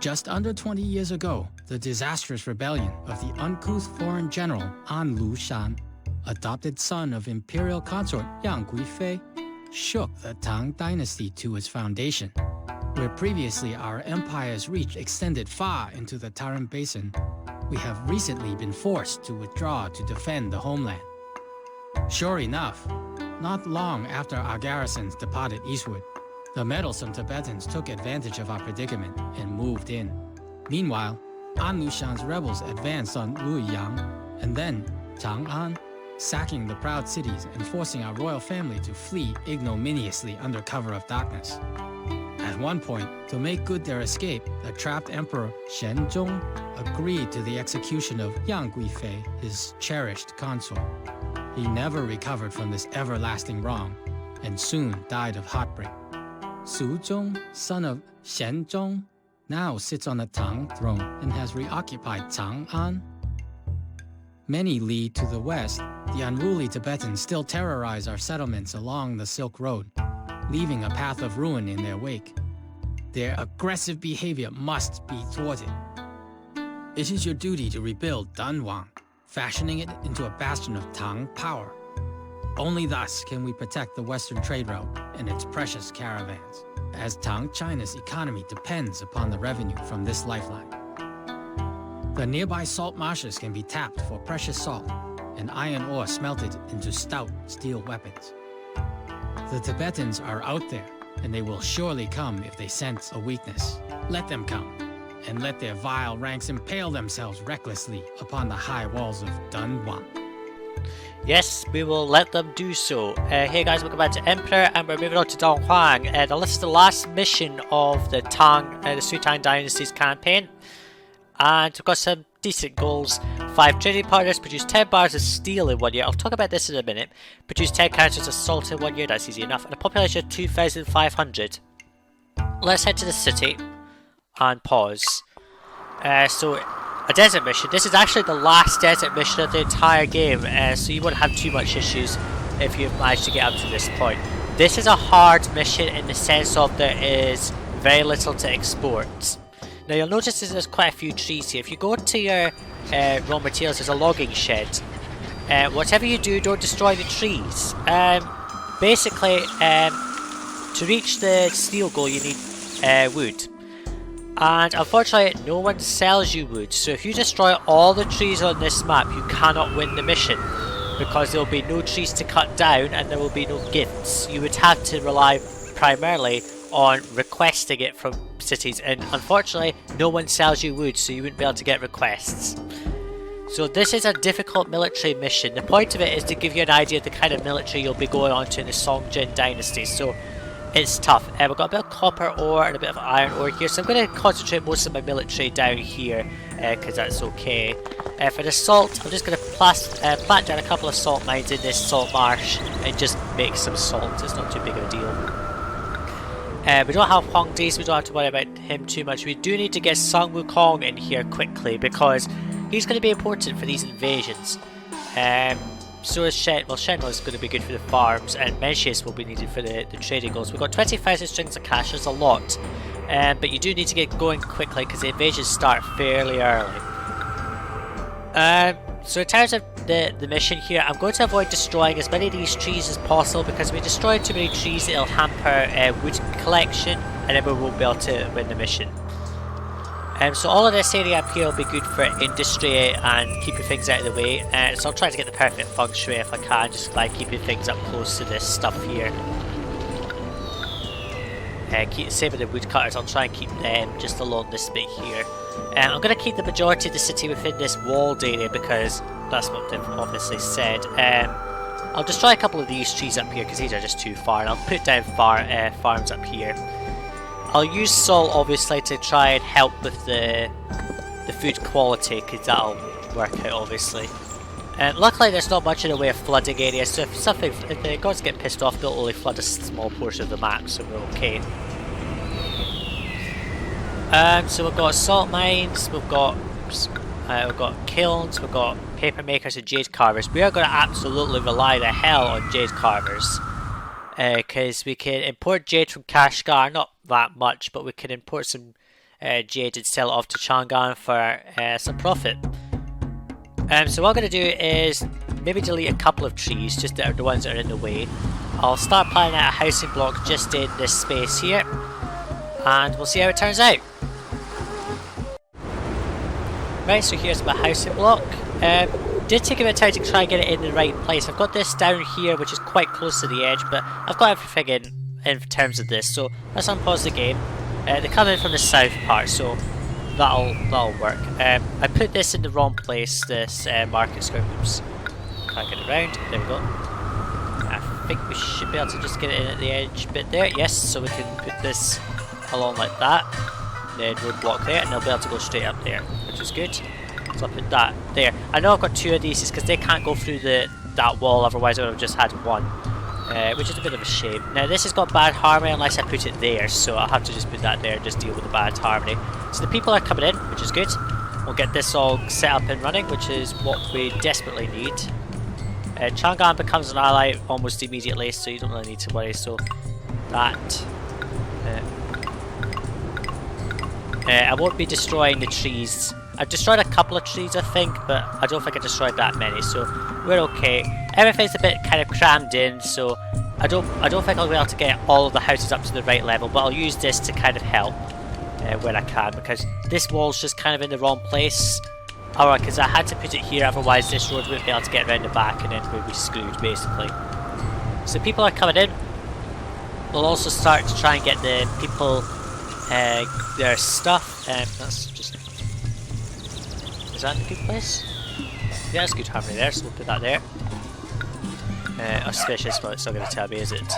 Just under 20 years ago, the disastrous rebellion of the uncouth foreign general An Lushan, adopted son of imperial consort Yang Guifei, shook the Tang dynasty to its foundation. Where previously our empire's reach extended far into the Tarim Basin, we have recently been forced to withdraw to defend the homeland. Sure enough, not long after our garrisons departed eastward, the meddlesome Tibetans took advantage of our predicament and moved in. Meanwhile, An Lushan's rebels advanced on Luoyang and then Chang'an, sacking the proud cities and forcing our royal family to flee ignominiously under cover of darkness. At one point, to make good their escape, the trapped emperor Shenzong agreed to the execution of Yang Guifei, his cherished consort. He never recovered from this everlasting wrong and soon died of heartbreak. Suzhong, son of Shenzong, now sits on the Tang throne and has reoccupied Chang'an. Many li to the west, the unruly Tibetans still terrorize our settlements along the Silk Road, leaving a path of ruin in their wake. Their aggressive behavior must be thwarted. It is your duty to rebuild Dunhuang, fashioning it into a bastion of Tang power. Only thus can we protect the western trade route and its precious caravans, as Tang China's economy depends upon the revenue from this lifeline. The nearby salt marshes can be tapped for precious salt and iron ore smelted into stout steel weapons. The Tibetans are out there, and they will surely come if they sense a weakness. Let them come, and let their vile ranks impale themselves recklessly upon the high walls of Dunhuang. Yes, we will let them do so. Hey guys, welcome back to Emperor, and we're moving on to Dunhuang. This is the last mission of the Sui Tang Dynasty's campaign. And we've got some decent goals. 5 trading partners, produce 10 bars of steel in 1 year. I'll talk about this in a minute. Produce 10 counters of salt in 1 year, that's easy enough. And a population of 2,500. Let's head to the city and pause. So, a desert mission. This is actually the last desert mission of the entire game, so you won't have too much issues if you've managed to get up to this point. This is a hard mission in the sense of there is very little to export. Now you'll notice there's quite a few trees here. If you go to your raw materials, there's a logging shed. Whatever you do, don't destroy the trees. Basically, to reach the steel goal you need wood. And unfortunately, no one sells you wood. So if you destroy all the trees on this map, you cannot win the mission. Because there will be no trees to cut down and there will be no gifts. You would have to rely primarily on requesting it from cities, and unfortunately no one sells you wood, so you wouldn't be able to get requests. So this is a difficult military mission. The point of it is to give you an idea of the kind of military you'll be going on to in the Songjin dynasty, so it's tough. We've got a bit of copper ore and a bit of iron ore here, so I'm going to concentrate most of my military down here because that's okay. For the salt, I'm just going to plant down a couple of salt mines in this salt marsh and just make some salt. It's not too big of a deal. We don't have Huang Di, so we don't have to worry about him too much. We do need to get Sung Wukong in here quickly because he's going to be important for these invasions. So is Shen. Well, Shenlo is going to be good for the farms, and Mencius will be needed for the trading goals. We've got 20,000 strings of cash, there's a lot. But you do need to get going quickly because the invasions start fairly early. So in terms of the mission here, I'm going to avoid destroying as many of these trees as possible because if we destroy too many trees it'll hamper wood collection and then we won't be able to win the mission. So all of this area up here will be good for industry and keeping things out of the way. So I'll try to get the perfect feng shui if I can, just like keeping things up close to this stuff here. Same with the woodcutters, I'll try and keep them just along this bit here. I'm going to keep the majority of the city within this walled area because that's what they've obviously said. I'll destroy a couple of these trees up here because these are just too far, and I'll put down farms up here. I'll use salt obviously to try and help with the food quality because that'll work out obviously. Luckily there's not much in the way of flooding areas, so if the gods get pissed off they'll only flood a small portion of the map, so we're okay. So we've got salt mines, we've got kilns, we've got paper makers and jade carvers. We are going to absolutely rely the hell on jade carvers because we can import jade from Kashgar, not that much, but we can import some jade and sell it off to Chang'an for some profit. So what I'm going to do is maybe delete a couple of trees, just that are the ones that are in the way. I'll start planning out a housing block just in this space here, and we'll see how it turns out. Right, so here's my housing block. Did take a bit of time to try and get it in the right place. I've got this down here, which is quite close to the edge, but I've got everything in terms of this. So let's unpause the game. They come in from the south part, so that'll work. I put this in the wrong place. This market square. Oops. Can't get it around. There we go. I think we should be able to just get it in at the edge bit there. Yes, so we can put this along like that. Then roadblock there, and they'll be able to go straight up there, which is good. So I'll put that there. I know I've got two of these because they can't go through that wall, otherwise I would have just had one. Which is a bit of a shame. Now this has got bad harmony unless I put it there, so I'll have to just put that there and just deal with the bad harmony. So the people are coming in, which is good. We'll get this all set up and running, which is what we desperately need. Chang'an becomes an ally almost immediately, so you don't really need to worry. So that I won't be destroying the trees. I've destroyed a couple of trees, I think, but I don't think I destroyed that many, so we're okay. Everything's a bit kind of crammed in, so I don't think I'll be able to get all of the houses up to the right level, but I'll use this to kind of help where I can, because this wall's just kind of in the wrong place. Alright, because I had to put it here, otherwise this road wouldn't be able to get around the back, and then we'd be screwed, basically. So people are coming in. We'll also start to try and get the people their stuff. That's just... Is that in a good place? Yeah, that's good harmony there, so we'll put that there. Auspicious, well, it's not going to tell me, is it?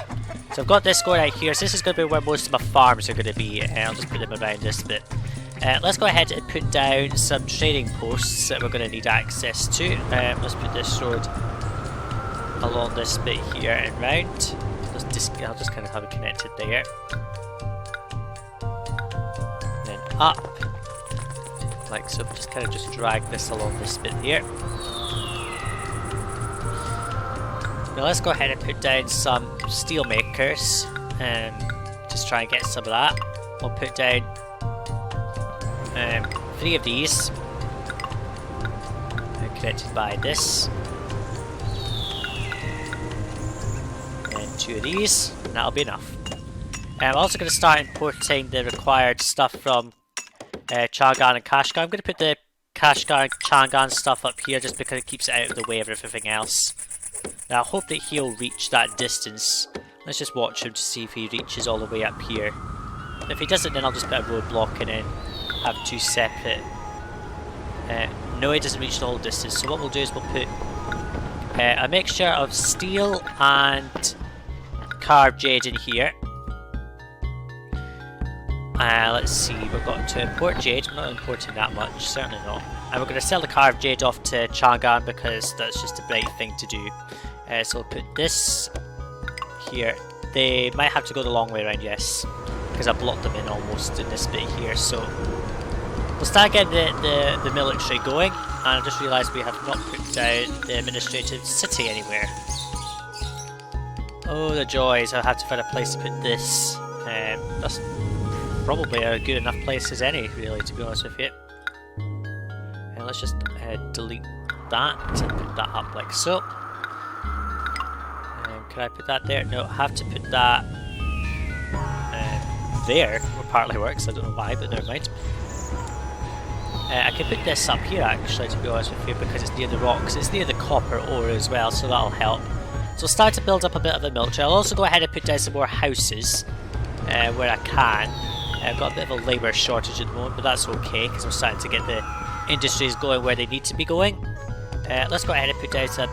So I've got this going out here, so this is going to be where most of my farms are going to be. I'll just put them around this bit. Let's go ahead and put down some trading posts that we're going to need access to. Let's put this road along this bit here and round. I'll just kind of have it connected there. And then up. Like so, just kind of just drag this along this bit here. Now let's go ahead and put down some steel makers and just try and get some of that. We'll put down 3 of these connected by this, and 2 of these, and that'll be enough. I'm also going to start importing the required stuff from Chang'an and Kashgar. I'm going to put the Kashgar and Chang'an stuff up here just because it keeps it out of the way of everything else. Now I hope that he'll reach that distance. Let's just watch him to see if he reaches all the way up here. If he doesn't, then I'll just put a roadblock in and have 2 separate... no, he doesn't reach the whole distance, so what we'll do is we'll put a mixture of steel and carved jade in here. Let's see, we've got to import jade. I'm not importing that much, certainly not. And we're going to sell the carved jade off to Chang'an because that's just the right thing to do. So we'll put this here. They might have to go the long way around, yes, because I blocked them in almost in this bit here. So we'll start getting the military going, and I just realised we have not put down the administrative city anywhere. Oh, the joys! I'll have to find a place to put this. That's probably a good enough place as any, really, to be honest with you. And let's just delete that and put that up like so. Can I put that there? No, I have to put that there. It partly works, I don't know why, but never mind. I can put this up here actually, to be honest with you, because it's near the rocks. It's near the copper ore as well, so that'll help. So I'll start to build up a bit of a military. I'll also go ahead and put down some more houses where I can. I've got a bit of a labour shortage at the moment, but that's okay because we're starting to get the industries going where they need to be going. Let's go ahead and put down some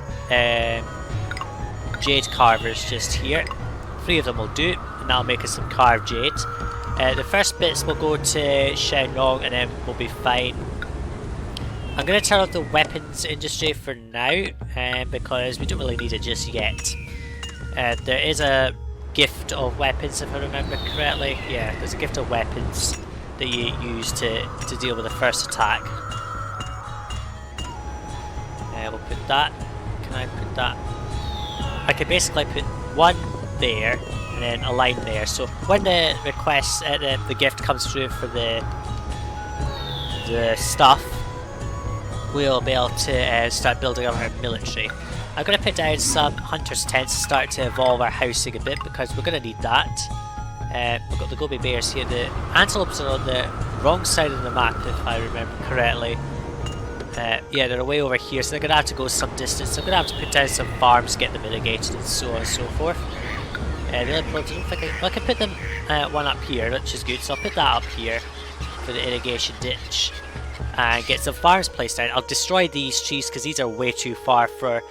jade carvers just here. 3 of them will do, and that'll make us some carved jade. The first bits will go to Shenrong and then we'll be fine. I'm going to turn off the weapons industry for now because we don't really need it just yet. There is a gift of weapons, if I remember correctly. Yeah, there's a gift of weapons that you use to deal with the first attack. We'll put that. Can I put that? I could basically put 1 there and then a line there. So when the request, the gift comes through for the the stuff, we'll be able to start building up our military. I'm going to put down some hunters' tents to start to evolve our housing a bit because we're going to need that. We've got the goby bears here. The antelopes are on the wrong side of the map if I remember correctly. Yeah, they're way over here, so they're going to have to go some distance. So I'm going to have to put down some farms, get them irrigated and so on and so forth. The only problem is I can put them one up here, which is good, so I'll put that up here for the irrigation ditch and get some farms placed down. I'll destroy these trees because these are way too far for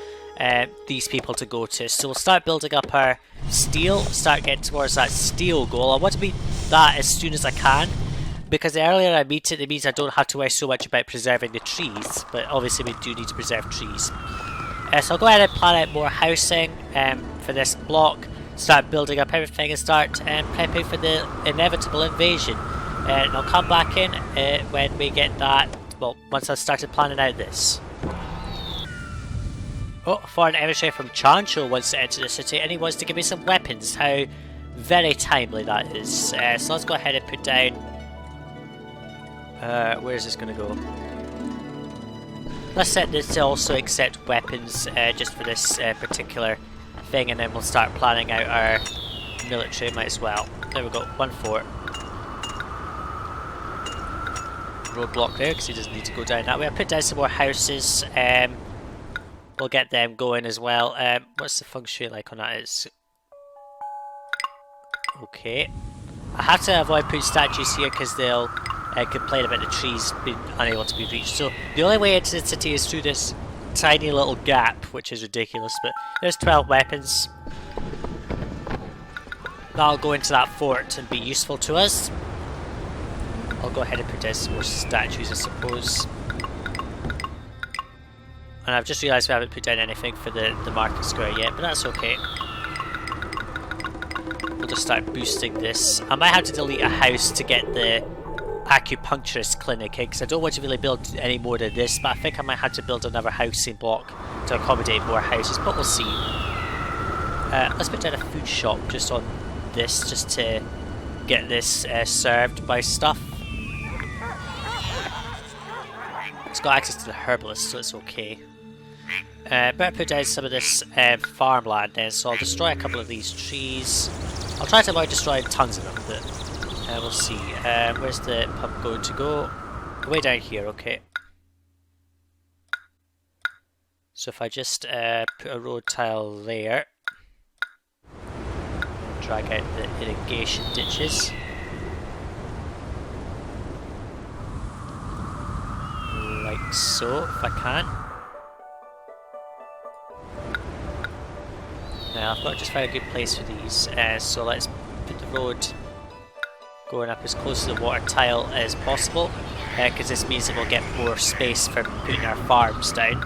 these people to go to. So we'll start building up our steel, start getting towards that steel goal. I want to be that as soon as I can, because the earlier I meet it, it means I don't have to worry so much about preserving the trees, but obviously we do need to preserve trees. So I'll go ahead and plan out more housing for this block, start building up everything and start prepping for the inevitable invasion. And I'll come back in when we get that, well, once I've started planning out this. Oh, a foreign emissary from Chancho wants to enter the city and he wants to give me some weapons. How very timely that is. So let's go ahead and put down... where is this going to go? Let's set this to also accept weapons just for this particular thing, and then we'll start planning out our military. Might as well. There we go, 1 fort. Roadblock there because he doesn't need to go down that way. I'll put down some more houses. We'll get them going as well. What's the feng shui like on that? It's okay. I have to avoid putting statues here because they'll complain about the trees being unable to be reached. So the only way into the city is through this tiny little gap, which is ridiculous. But there's 12 weapons. That'll go into that fort and be useful to us. I'll go ahead and put down some more statues, I suppose. And I've just realised we haven't put down anything for the market square yet, but that's okay. We'll just start boosting this. I might have to delete a house to get the acupuncturist clinic in, because I don't want to really build any more than this, but I think I might have to build another housing block to accommodate more houses, but we'll see. Let's put down a food shop just on this, just to get this served by stuff. It's got access to the herbalist, so it's okay. Better put down some of this farmland then, so I'll destroy a couple of these trees. I'll try to avoid destroying tons of them, but we'll see. Where's the pump going to go? Way down here, okay. So if I just put a road tile there, drag out the irrigation ditches. Like so, if I can. Now I've got just found a good place for these, so let's put the road going up as close to the water tile as possible, because this means that we'll get more space for putting our farms down.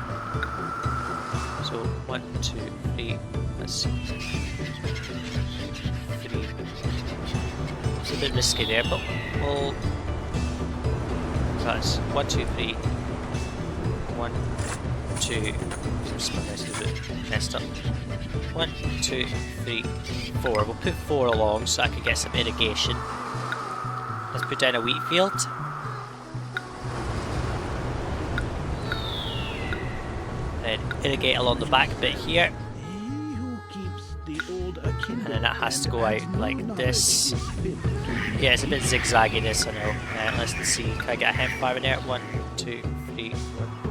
So 1, 2, 3, let's see. 3. It's a bit risky there, but we'll... That's 1, 2, 3. 1, 2. Oops, my mouse is a bit messed up. 1, 2, 3, 4. We'll put 4 along so I can get some irrigation. Let's put down a wheat field. Then irrigate along the back bit here. And then that has to go out like this. Yeah, it's a bit zigzaggy this, I know. Let's see, can I get a hemp farm in there? 1, 2, 3, 1,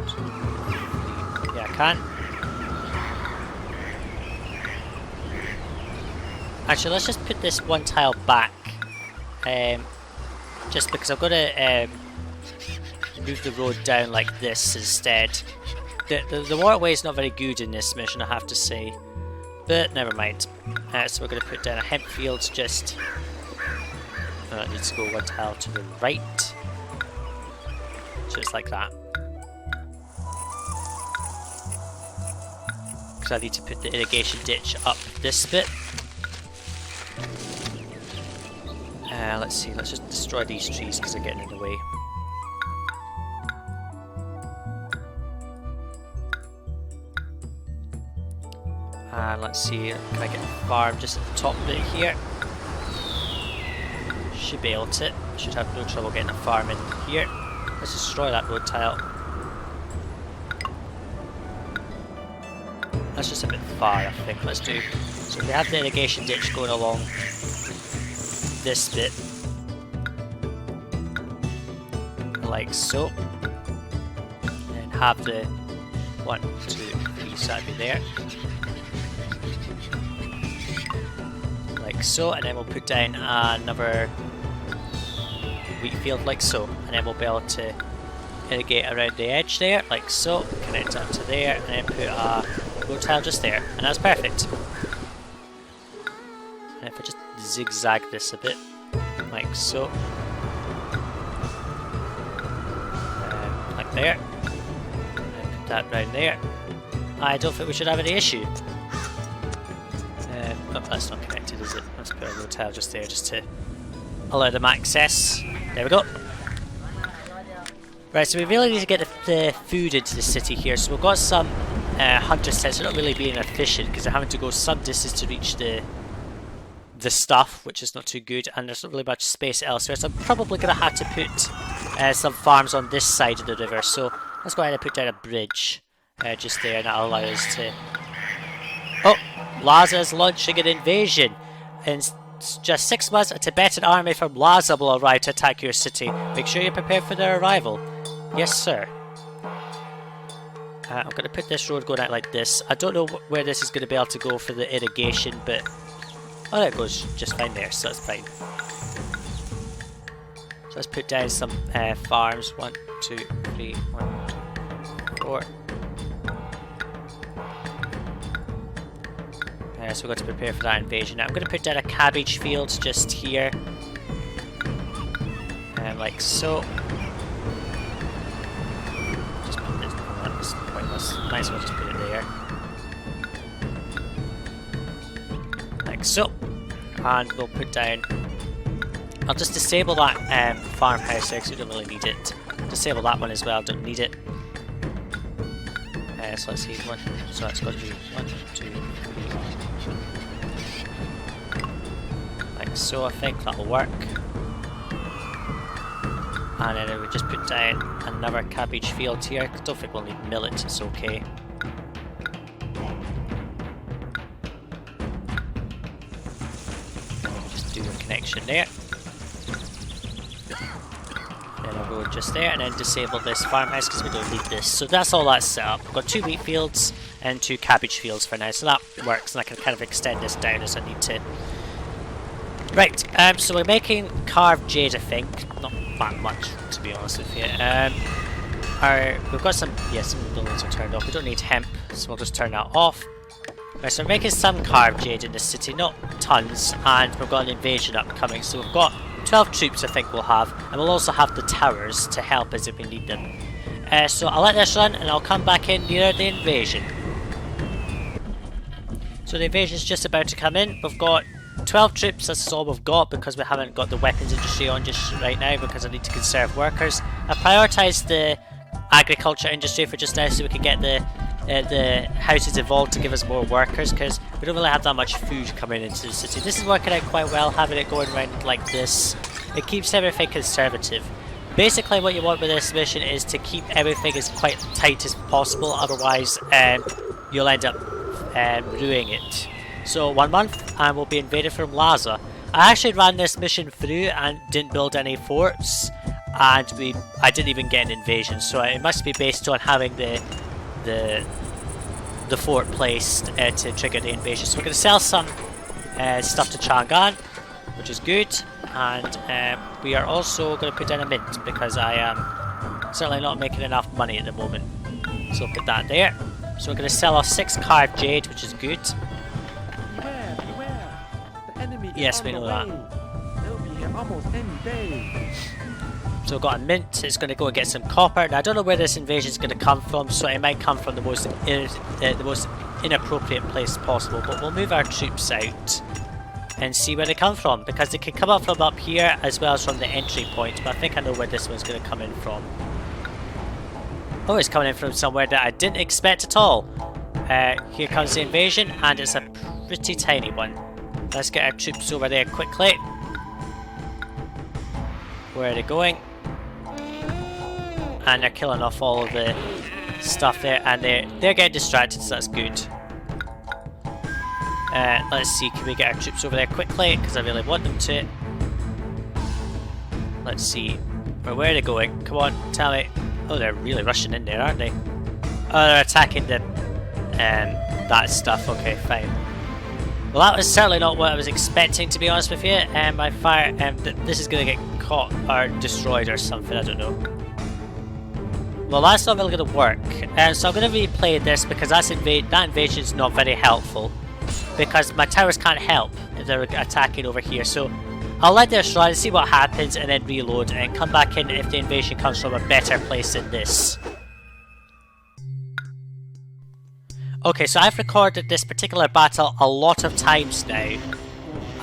2, 3. Yeah, I can. Actually, let's just put this one tile back. Just because I'm going to move the road down like this instead. The waterway is not very good in this mission, I have to say. But never mind. So we're going to put down a hemp field just... it needs to go one tile to the right. Just like that. Because I need to put the irrigation ditch up this bit. Let's see, let's just destroy these trees because they're getting in the way. And let's see, can I get a farm just at the top bit here? Should be able to. Should have no trouble getting a farm in here. Let's destroy that road tile. That's just a bit far, I think. Let's do. So we have the irrigation ditch going along this bit, like so, and have the 1, 2, 3 side be there, like so, and then we'll put down another wheat field like so, and then we'll be able to irrigate around the edge there, like so, connect up to there, and then put a road tile just there, and that's perfect. And if I just zigzag this a bit, like so, like there, and put that round there, I don't think we should have any issue. Oh, that's not connected, is it? Let's put a road tile just there, just to allow them access. There we go. Right, so we really need to get the food into the city here. So we've got some hunter sets. They're not really being efficient because they're having to go some distance to reach the stuff, which is not too good, and there's not really much space elsewhere. So I'm probably going to have to put some farms on this side of the river. So let's go ahead and put down a bridge just there, and that'll allow us to... Oh! Lhasa is launching an invasion! In just 6 months, a Tibetan army from Lhasa will arrive to attack your city. Make sure you're prepared for their arrival. Yes, sir. I'm going to put this road going out like this. I don't know where this is going to be able to go for the irrigation, but... Oh, there it goes just fine there, so that's fine. So let's put down some farms. 1, 2, 3, 1, 2, 4. So we've got to prepare for that invasion. Now I'm going to put down a cabbage field just here. Like so. Just put this, that's pointless. Might as well just put it there. Like so. And we'll put down... I'll just disable that farmhouse there because we don't really need it. Disable that one as well, don't need it. So let's see, one. So that's got to be 1, 2, 3. Like so, I think that'll work. And then we just put down another cabbage field here. I don't think we'll need millet, it's okay. Just do a connection there. Then I'll go just there and then disable this farmhouse because we don't need this. So that's all that's set up. We've got 2 wheat fields and 2 cabbage fields for now, so that works, and I can kind of extend this down as I need to. Right, so we're making carved jade, I think. Not that much, to be honest with you. We've got some, some buildings are turned off. We don't need hemp, so we'll just turn that off. Right, so we're making some carved jade in the city, not tons, and we've got an invasion upcoming, so we've got 12 troops I think we'll have, and we'll also have the towers to help us if we need them. So I'll let this run and I'll come back in near the invasion. So the invasion is just about to come in. We've got 12 troops, that's all we've got because we haven't got the weapons industry on just right now because I need to conserve workers. I prioritised the agriculture industry for just now so we can get the houses evolved to give us more workers because we don't really have that much food coming into the city. This is working out quite well, having it going around like this. It keeps everything conservative. Basically what you want with this mission is to keep everything as quite tight as possible, otherwise you'll end up ruining it. So 1 month and we'll be invaded from Lhasa. I actually ran this mission through and didn't build any forts, and I didn't even get an invasion, so it must be based on having the fort placed to trigger the invasion. So we're going to sell some stuff to Chang'an, which is good, and we are also going to put down a mint because I am certainly not making enough money at the moment. So we'll put that there. So we're going to sell off 6 carved jade, which is good. Beware. The enemy Yes, is we on know the that. way. They'll be here almost any day. So we've got a mint, it's going to go and get some copper. Now I don't know where this invasion is going to come from, so it might come from the most inappropriate place possible, but we'll move our troops out and see where they come from, because they can come up from up here as well as from the entry point, but I think I know where this one's going to come in from. Oh, it's coming in from somewhere that I didn't expect at all. Here comes the invasion, and it's a pretty tiny one. Let's get our troops over there quickly. Where are they going? and they're killing off all of the stuff there, and they're getting distracted, so that's good. Let's see, can we get our troops over there quickly, because I really want them to. Let's see, where are they going? Come on, tell me. Oh, they're really rushing in there, aren't they? Oh, they're attacking the that stuff. Okay, fine. Well, that was certainly not what I was expecting, to be honest with you. My fire, this is going to get caught or destroyed or something, I don't know. Well, that's not really going to work. So I'm going to replay this because that invasion is not very helpful. Because my towers can't help if they're attacking over here. So I'll let this run, see what happens, and then reload and come back in if the invasion comes from a better place than this. Okay, so I've recorded this particular battle a lot of times now,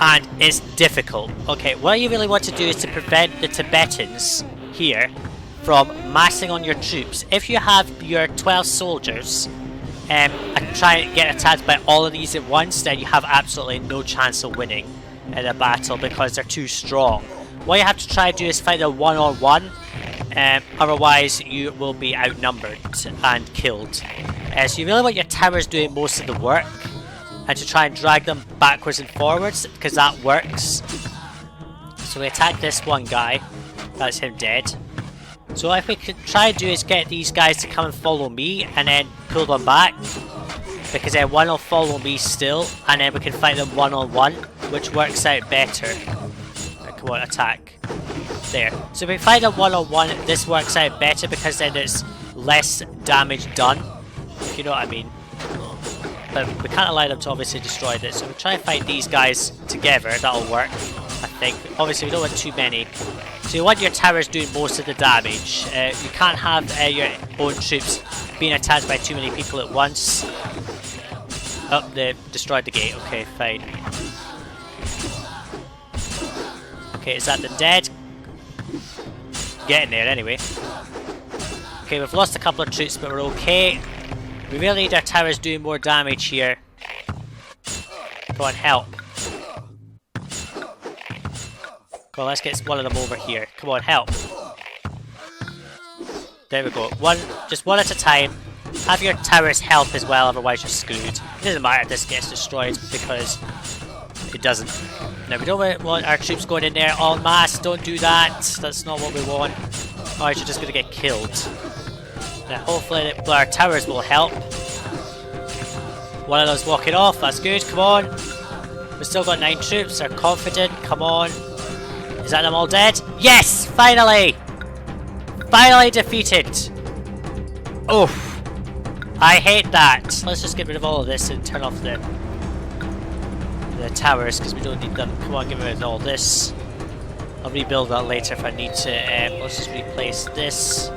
and it's difficult. Okay, what you really want to do is to prevent the Tibetans here from massing on your troops. If you have your 12 soldiers and try and get attacked by all of these at once, then you have absolutely no chance of winning in a battle because they're too strong. What you have to try to do is fight a one-on-one, otherwise you will be outnumbered and killed. So you really want your towers doing most of the work, and to try and drag them backwards and forwards, because that works. So we attack this one guy, that's him dead. So what we could try and do is get these guys to come and follow me, and then pull them back, because then one will follow me still, and then we can fight them one-on-one, which works out better. Right, come on, attack. There. So if we fight them one-on-one, this works out better, because then it's less damage done, if you know what I mean. But we can't allow them to obviously destroy this, so we'll try and fight these guys together, that'll work, I think. Obviously we don't want too many. So you want your towers doing most of the damage. You can't have your own troops being attacked by too many people at once. Oh, they destroyed the gate, okay, fine. Okay, is that the dead? Getting there anyway. Okay, we've lost a couple of troops, but we're okay. We really need our towers doing more damage here. Come on, help. Come on, let's get one of them over here. Come on, help. There we go. Just one at a time. Have your towers help as well, otherwise you're screwed. It doesn't matter if this gets destroyed, because it doesn't. Now, we don't want our troops going in there en masse. Don't do that. That's not what we want. Otherwise, you're just going to get killed. Now, hopefully our towers will help. One of those walking off. That's good. Come on. We've still got 9 troops. They're confident. Come on. Is that them all dead? Yes! Finally! Finally defeated! Oof. I hate that. Let's just get rid of all of this and turn off the towers, because we don't need them. Come on, get rid of all this. I'll rebuild that later if I need to. Let's just replace this.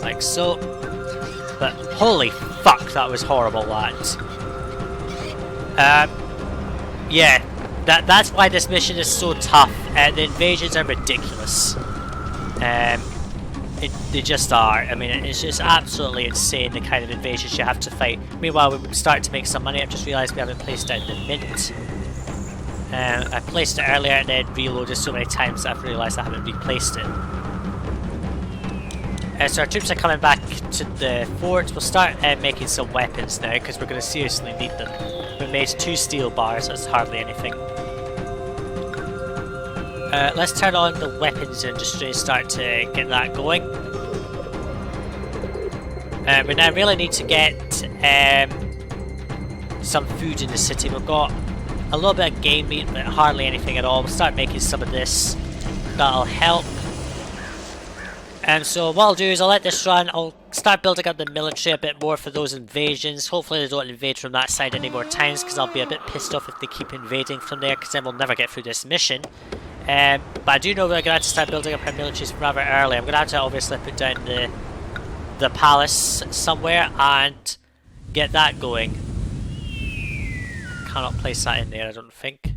Like so. But holy fuck, that was horrible, lads. Yeah. That's why this mission is so tough. The invasions are ridiculous. They just are. I mean, it's just absolutely insane the kind of invasions you have to fight. Meanwhile, we start to make some money. I've just realised we haven't placed it in the mint. I placed it earlier and then reloaded so many times that I've realised I haven't replaced it. So our troops are coming back to the fort. We'll start making some weapons now, because we're going to seriously need them. We made 2 steel bars, that's hardly anything. Let's turn on the weapons industry and start to get that going. We now really need to get some food in the city. We've got a little bit of game meat, but hardly anything at all. We'll start making some of this. That'll help. So what I'll do is I'll let this run. I'll start building up the military a bit more for those invasions. Hopefully they don't invade from that side any more times, because I'll be a bit pissed off if they keep invading from there, because then we'll never get through this mission. But I do know we're going to have to start building up our militaries rather early. I'm going to have to obviously put down the palace somewhere and get that going. Cannot place that in there, I don't think.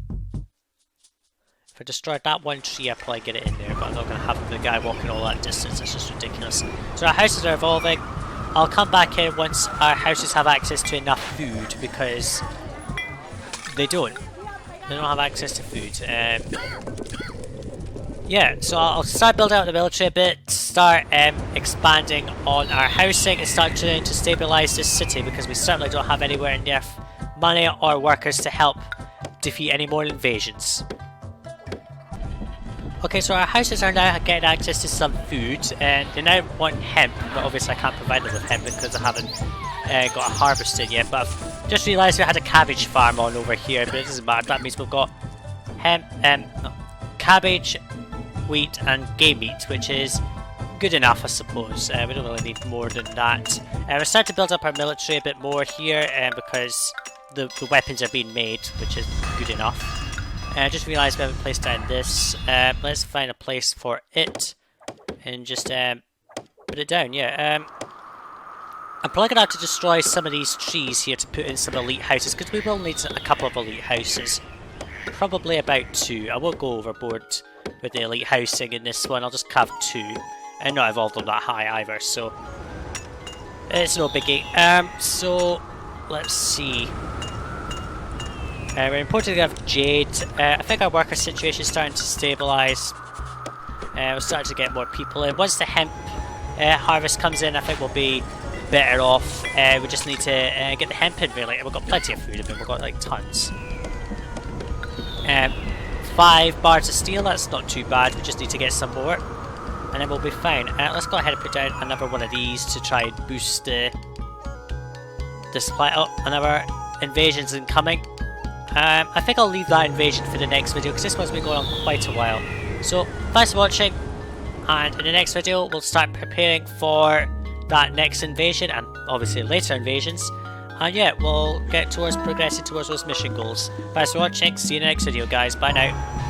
If I destroyed that one tree, I'd probably get it in there, but I'm not going to have the guy walking all that distance. That's just ridiculous. So our houses are evolving. I'll come back in once our houses have access to enough food, because they don't. They don't have access to food. yeah, so I'll start building out the military a bit, start expanding on our housing, and start trying to stabilize this city because we certainly don't have anywhere near money or workers to help defeat any more invasions. Okay, so our houses are now getting access to some food, and they now want hemp, but obviously I can't provide them with hemp because I haven't got a harvest in yet, but I've just realised we had a cabbage farm on over here, but it doesn't matter. That means we've got hemp, cabbage, wheat and game meat, which is good enough, I suppose. We don't really need more than that. We're starting to build up our military a bit more here because the weapons are being made, which is good enough. I just realised we haven't placed down this. Let's find a place for it and just put it down. Yeah. I'm probably going to have to destroy some of these trees here to put in some elite houses because we will need a couple of elite houses. Probably about 2. I won't go overboard with the elite housing in this one. I'll just have 2 and not have all of them that high either. So it's no biggie. So let's see. We're importing enough jade. I think our worker situation is starting to stabilise. We're starting to get more people in. Once the hemp harvest comes in, I think we'll be better off. We just need to get the hemp in really. We've got plenty of food. I mean, we've got like tons. 5 bars of steel, that's not too bad. We just need to get some more. And then we'll be fine. Let's go ahead and put down another one of these to try and boost the supply. Oh, another invasion's incoming. I think I'll leave that invasion for the next video because this one's been going on quite a while. So, thanks for watching, and in the next video we'll start preparing for that next invasion and obviously later invasions. And yeah, we'll get towards progressing towards those mission goals. Thanks for watching, see you in the next video guys, bye now.